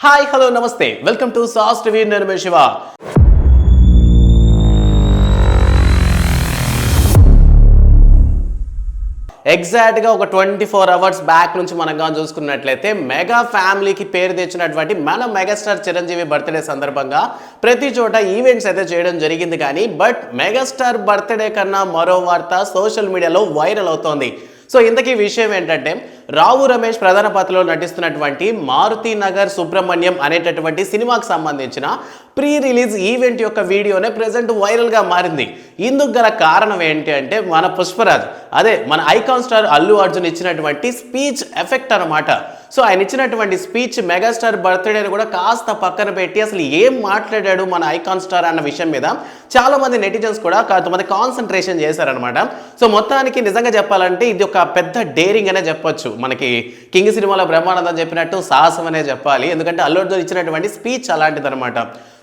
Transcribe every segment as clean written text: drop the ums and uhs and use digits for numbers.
Hi hello నమస్తే welcome to sauce TV నేను శివ. ఎగ్జాక్ట్గా ఒక 24 అవర్స్ బ్యాక్ నుంచి మనం చూసుకున్నట్లయితే మెగా ఫ్యామిలీకి పేరు తెచ్చినటువంటి మన మెగాస్టార్ చిరంజీవి బర్త్డే సందర్భంగా ప్రతి చోట ఈవెంట్స్ అయితే చేయడం జరిగింది. కానీ బట్ మెగాస్టార్ బర్త్డే కన్నా మరో వార్త సోషల్ మీడియాలో వైరల్ అవుతోంది. సో ఇంతకీ విషయం ఏంటంటే రావు రమేష్ ప్రధాన పాత్రలో నటిస్తున్నటువంటి మారుతి నగర్ సుబ్రహ్మణ్యం అనేటటువంటి సినిమాకి సంబంధించిన ప్రీ రిలీజ్ ఈవెంట్ యొక్క వీడియోనే ప్రెజెంట్ వైరల్గా మారింది. ఇందుకు గల కారణం ఏంటి అంటే మన పుష్పరాజ్ అదే మన ఐకాన్ స్టార్ అల్లు అర్జున్ ఇచ్చినటువంటి స్పీచ్ ఎఫెక్ట్ అనమాట. సో ఆయన ఇచ్చినటువంటి స్పీచ్ మెగాస్టార్ బర్త్డేని కూడా కాస్త పక్కన పెట్టి అసలు ఏం మాట్లాడాడు మన ఐకాన్ స్టార్ అన్న విషయం మీద చాలా మంది నెటిజన్స్ కూడా కొంతమంది కాన్సన్ట్రేషన్ చేశారనమాట. సో మొత్తానికి నిజంగా చెప్పాలంటే ఇది ఒక పెద్ద డేరింగ్ అనే చెప్పొచ్చు. మనకి కింగ్ సినిమాలో బ్రహ్మానందం చెప్పినట్టు సాహసం అనే చెప్పాలి. ఎందుకంటే అల్లు అర్జున్ ఇచ్చినటువంటి స్పీచ్ అలాంటిది అనమాట.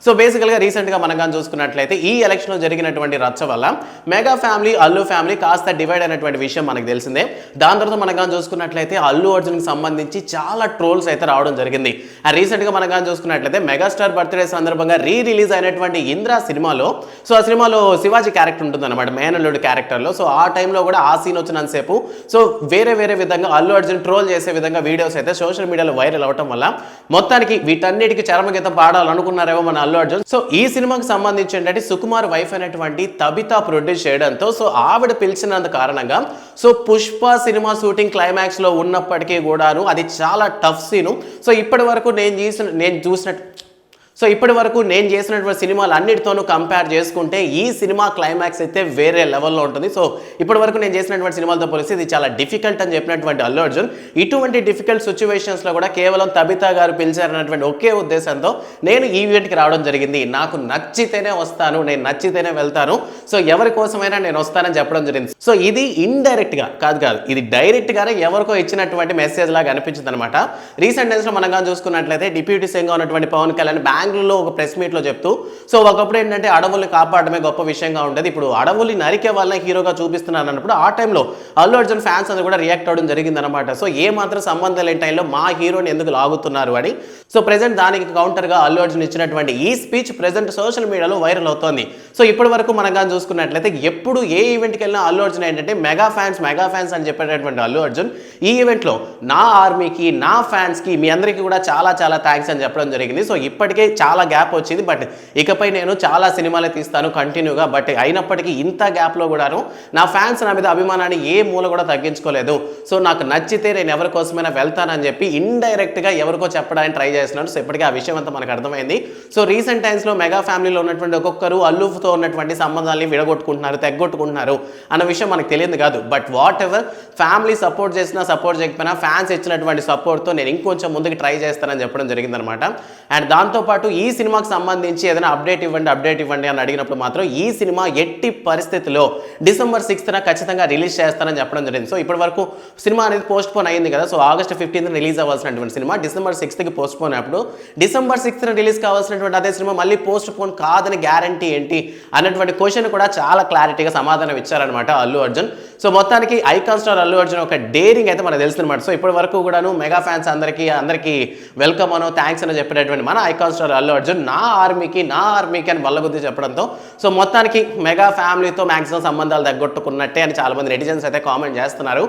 సో బేసికల్గా రీసెంట్గా మనం కానీ చూసుకున్నట్లయితే ఈ ఎలక్షన్లో జరిగినటువంటి రచ్చ వల్ల మెగా ఫ్యామిలీ అల్లు ఫ్యామిలీ కాస్త డివైడ్ అయినటువంటి విషయం మనకు తెలిసిందే. దాని తర్వాత మనం కానీ చూసుకున్నట్లయితే అల్లు అర్జున్కి సంబంధించి చాలా ట్రోల్స్ అయితే రావడం జరిగింది. అండ్ రీసెంట్గా మనం కానీ చూసుకున్నట్లయితే మెగాస్టార్ బర్త్డే సందర్భంగా రిలీజ్ అయినటువంటి ఇంద్రా సినిమాలో సో ఆ సినిమాలో శివాజీ క్యారెక్టర్ ఉంటుంది అనమాట, మేనల్లుడు క్యారెక్టర్లో. సో ఆ టైంలో కూడా ఆ సీన్ వచ్చినంతసేపు సో వేరే విధంగా అల్లు అర్జున్ ట్రోల్ చేసే విధంగా వీడియోస్ అయితే సోషల్ మీడియాలో వైరల్ అవడం వల్ల మొత్తానికి వీటన్నిటికీ చరమగీతం పాడాలనుకున్నారేమో మన అల్లు అర్జున్. సో ఈ సినిమాకి సంబంధించి ఏంటంటే సుకుమార్ వైఫ్ అయినటువంటి తబితా ప్రొడ్యూస్ చేయడంతో సో ఆవిడ పిలిచినంత కారణంగా so Pushpa cinema shooting climax లో ఉన్నప్పటికీ కూడాను అది చాలా టఫ్ సీను. సో ఇప్పటి వరకు నేను చేసినటువంటి సినిమాలు అన్నిటితోనూ కంపేర్ చేసుకుంటే ఈ సినిమా క్లైమాక్స్ అయితే వేరే లెవెల్లో ఉంటుంది. సో ఇప్పటి వరకు నేను చేసినటువంటి సినిమాలతో పోలిస్తే ఇది చాలా డిఫికల్ట్ అని చెప్పినటువంటి అల్లు అర్జున్ ఇటువంటి డిఫికల్ట్ సిచ్యువేషన్స్లో కూడా కేవలం తబితా గారు పిలిచారన్నటువంటి ఒకే ఉద్దేశంతో నేను ఈ ఈవెంట్కి రావడం జరిగింది. నాకు నచ్చితేనే వస్తాను, నేను నచ్చితేనే వెళ్తాను, సో ఎవరి కోసమైనా నేను వస్తానని చెప్పడం జరిగింది. సో ఇది ఇండైరెక్ట్గా కాదు ఇది డైరెక్ట్గానే ఎవరికో ఇచ్చినటువంటి మెసేజ్ లాగా అనిపించింది అనమాట. రీసెంట్ డేస్లో మనం కానీ చూసుకున్నట్లయితే డిప్యూటీ సీఎంగా ఉన్నటువంటి పవన్ కళ్యాణ్ బెంగళూరులో ఒక ప్రెస్ మీట్లో చెప్తూ సో ఒకప్పుడు ఏంటంటే అడవుల్ని కాపాడమే గొప్ప విషయంగా ఉండేది, ఇప్పుడు అడవుల్ని నరికే వాళ్ళని హీరోగా చూపిస్తున్నారు అన్నప్పుడు ఆ టైంలో అల్లు అర్జున్ ఫ్యాన్స్ అందరూ కూడా రియాక్ట్ అవ్వడం జరిగిందనమాట. సో ఏ మాత్రం సంబంధం లేని టైంలో మా హీరోని ఎందుకు లాగుతున్నారు అని. సో ప్రెజెంట్ దానికి కౌంటర్గా అల్లు అర్జున్ ఇచ్చినటువంటి ఈ స్పీచ్ ప్రెజెంట్ సోషల్ మీడియాలో వైరల్ అవుతోంది. సో ఇప్పటి వరకు మనం కానీ చూసుకున్నట్లయితే ఎప్పుడు ఏ ఈవెంట్కి వెళ్ళినా అల్లు అర్జున్ ఏంటంటే మెగా ఫ్యాన్స్ అని చెప్పేటటువంటి అల్లు అర్జున్ ఈ ఈవెంట్లో నా ఆర్మీకి నా ఫ్యాన్స్కి మీ అందరికీ కూడా చాలా థ్యాంక్స్ అని చెప్పడం జరిగింది. సో ఇప్పటికే చాలా గ్యాప్ వచ్చింది, బట్ ఇకపై నేను చాలా సినిమాలే తీస్తాను కంటిన్యూగా, బట్ అయినప్పటికీ ఇంత గ్యాప్లో కూడాను నా ఫ్యాన్స్ నా మీద అభిమానాన్ని ఏ మూల కూడా తగ్గించుకోలేదు. సో నాకు నచ్చితే నేను ఎవరి కోసమైనా వెళ్తానని చెప్పి ఇండైరెక్ట్గా ఎవరికో చెప్పడానికి ట్రై చేస్తున్నాడు. సో ఇప్పటికీ ఆ విషయం అంతా మనకు అర్థమైంది. సో రీసెంట్ టైమ్స్లో మెగా ఫ్యామిలీలో ఉన్నటువంటి ఒక్కొక్కరు అల్లుతో ఉన్నటువంటి సంబంధాన్ని విడగొట్టుకుంటున్నారు, తెగ్గొట్టుకుంటున్నారు అన్న విషయం మనకు తెలియదు కాదు. But what ever family support చేసినా సపోర్ట్ చేయకపోయినా ఫ్యాన్స్ ఇచ్చినటువంటి సపోర్ట్తో నేను ఇంకొంచెం ముందుకు ట్రై చేస్తానని చెప్పడం జరిగిందనమాట. అండ్ దాంతోపాటు ఈ సినిమాకి సంబంధించి ఏదైనా అప్డేట్ ఇవ్వండి అని అడిగినప్పుడు మాత్రం ఈ సినిమా ఎట్టి పరిస్థితిలో December 6th ఖచ్చితంగా రిలీజ్ చేస్తానని చెప్పడం జరిగింది. సో ఇప్పటి వరకు సినిమా అనేది పోస్ట్ పోన్ అయింది కదా. సో August 15th రిలీజ్ అవ్వాల్సినటువంటి cinema December 6th postpone అయినప్పుడు December 6th రిలీజ్ కావాల్సినటువంటి అదే సినిమా మళ్ళీ పోస్ట్ పోన్ కాదని గ్యారంటీ ఏంటి అన్నటువంటి క్వశ్చన్ కూడా చాలా క్లారిటీగా సమాధానం ఇచ్చారనమాట అల్లు అర్జున్. సో మొత్తానికి ఐకాన్ స్టార్ అల్లు అర్జున్ ఒక డేరింగ్ అయితే మనకు తెలుస్తుందన్నమాట. సో ఇప్పటి వరకు కూడాను మెగా ఫ్యాన్స్ అందరికీ వెల్కమ్ అనో థ్యాంక్స్ అని చెప్పేటటువంటి మన ఐకాన్ స్టార్ అల్లు అర్జున్ నా ఆర్మీకి అని బల్లగుద్ది చెప్పడంతో సో మొత్తానికి మెగా ఫ్యామిలీతో మ్యాక్సిమం సంబంధాలు తగ్గొట్టుకున్నట్టే అని చాలా మంది నెటిజన్స్ అయితే కామెంట్ చేస్తున్నారు.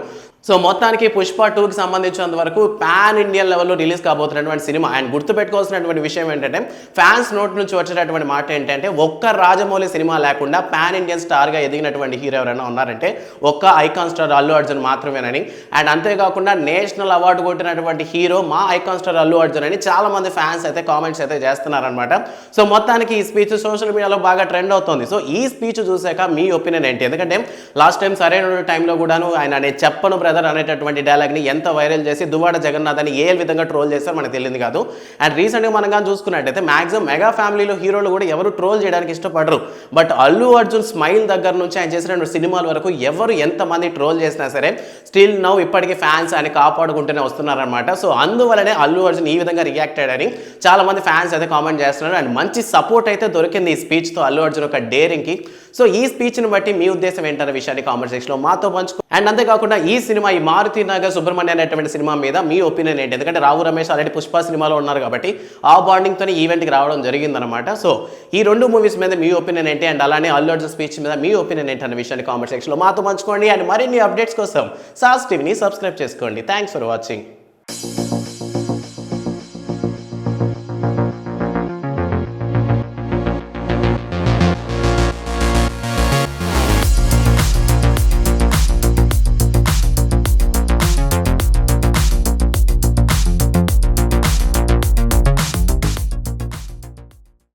సో మొత్తానికి పుష్ప 2కి సంబంధించినంత వరకు పాన్ ఇండియన్ లెవెల్లో రిలీజ్ కాబోతున్నటువంటి సినిమా. అండ్ గుర్తుపెట్టుకోవాల్సినటువంటి విషయం ఏంటంటే ఫ్యాన్స్ నోట్ నుంచి వచ్చేటటువంటి మాట ఏంటంటే ఒక్క రాజమౌళి సినిమా లేకుండా పాన్ ఇండియన్ స్టార్గా ఎదిగినటువంటి హీరో ఎవరైనా ఉన్నారంటే ఒక్క ఐకాన్ స్టార్ అల్లు అర్జున్ మాత్రమేనని. అండ్ అంతేకాకుండా నేషనల్ అవార్డు కొట్టినటువంటి హీరో మా ఐకాన్ స్టార్ అల్లు అర్జున్ అని చాలా మంది ఫ్యాన్స్ అయితే కామెంట్స్ అయితే చేస్తున్నారనమాట. సో మొత్తానికి ఈ స్పీచ్ సోషల్ మీడియాలో బాగా ట్రెండ్ అవుతుంది. సో ఈ స్పీచ్ చూసాక మీ ఒపీనియన్ ఏంటి? ఎందుకంటే లాస్ట్ టైం సరైన టైంలో కూడాను ఆయన నేను చెప్పను బ్రదర్ అనేటటువంటి డైలాగ్ని ఎంత వైరల్ చేసి దువ్వాడ జగన్నాథ్ అని ఏ విధంగా ట్రోల్ చేస్తారో మనకు తెలియదు కాదు. అండ్ రీసెంట్గా మనం కానీ చూసుకున్నట్టయితే మ్యాక్సిమం మెగా ఫ్యామిలీలో హీరోలు కూడా ఎవరు ట్రోల్ చేయడానికి ఇష్టపడరు. బట్ అల్లు అర్జున్ స్మైల్ దగ్గర నుంచి ఆయన చేసిన సినిమాల వరకు ఎవరు ఎంతమంది ట్రోల్ చేసినా సరే స్టిల్ నౌ ఇప్పటికీ ఫ్యాన్స్ ఆయన కాపాడుకుంటూనే వస్తున్నారనమాట. సో అందువల్లనే అల్లు అర్జున్ ఈ విధంగా రియాక్ట్ అయ్యాడని చాలా మంది ఫ్యాన్స్ అయితే కామెంట్ చేస్తున్నారు. అండ్ మంచి సపోర్ట్ అయితే దొరికింది ఈ స్పీచ్తో అల్లు అర్జున్ ఒక డేరింగ్కి. సో ఈ స్పీచ్ని బట్టి మీ ఉద్దేశం ఏంటనే విషయాన్ని కామెంట్ సెక్షన్లో మాతో పంచుకో. అండ్ అంతేకాకుండా ఈ సినిమా ఈ మారుతి నగర్ సుబ్రహ్మణ్య అనేటువంటి సినిమా మీద మీ ఒపీనియన్ ఏంటి? ఎందుకంటే రావు రమేష్ ఆల్రెడీ పుష్ప సినిమాలో ఉన్నారు కాబట్టి ఆ బాండింగ్తో ఈవెంట్కి రావడం జరిగిందనమాట. సో ఈ 2 మూవీస్ మీద మీ ఒపీనియన్ ఏంటి? అండ్ అలానే అల్లు అర్జున్ స్పీచ్ మీద మీ ఒపీనియన్ ఏంటి అనే విషయాన్ని కామెంట్ సెక్షన్లో మాతో పంచుకోండి. అండ్ మరిన్ని అప్డేట్స్ కోసం సాస్ టీవీని సబ్స్క్రైబ్ చేసుకోండి. Thanks for watching.